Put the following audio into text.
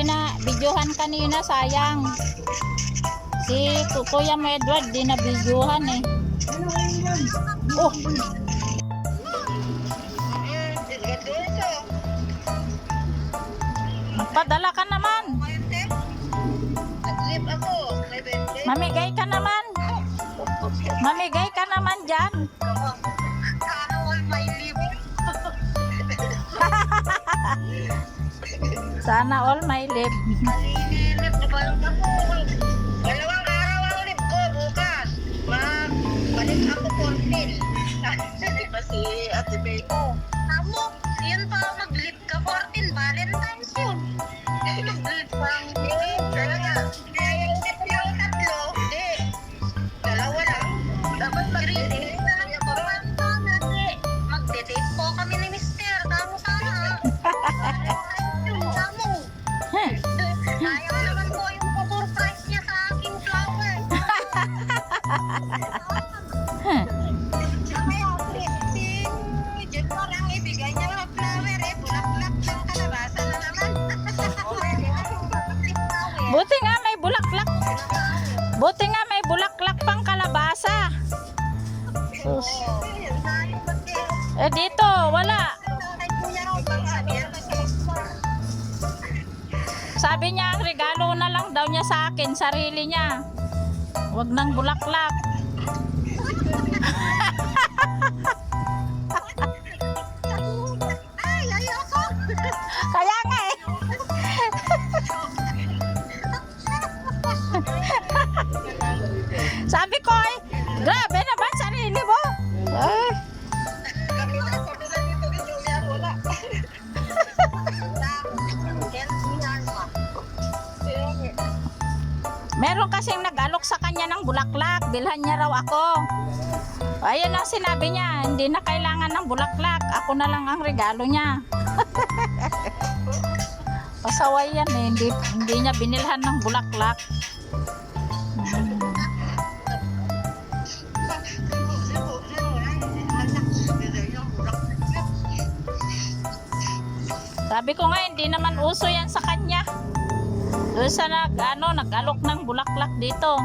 na videohan kanina, sayang. Si Kuya mo Edward, di na videohan eh. Oh! Magpadala ka naman. Mamigay ka naman. Mamigay ka naman dyan. Sana all my live. Dalawang araw ang live ko bukas. Balik ako 14. Hindi pa si Ate Beko. Amo, yun pa mag-live ka 14. Valentine's yun. Mag-live pa ang talaga. Kaya yung tatlo, hindi. Dalawa lang. Dapat mag-reading. Mag-date po kami ni Mister. Tamo sana. Tamo. Ayaw naman po yung surprise niya sa aking flower. Kaya si Jepor ang ibigay niya ng flower eh. Bulaklak ng kalabasa na naman. Buti nga may bulaklak. Buti nga may bulaklak pang kalabasa. Sus. Eh dito, wala. Sabi niya, ang regalo na lang daw niya sa akin, sarili niya. Huwag nang bulaklak. Ay, ayoko. Kaya nga eh. Sabi ko eh, grabe naman sarili mo. Eh. Kami na ako na dito ni Julia, wala. Meron kasing nag-alok sa kanya ng bulaklak. Bilhan niya raw ako. Ayun ang sinabi niya. Hindi na kailangan ng bulaklak. Ako na lang ang regalo niya. Pasaway yan eh. Hindi niya binilhan ng bulaklak. Sabi ko nga, hindi naman uso yan sa kanya. Doon sa nag-alok ng bulaklak dito.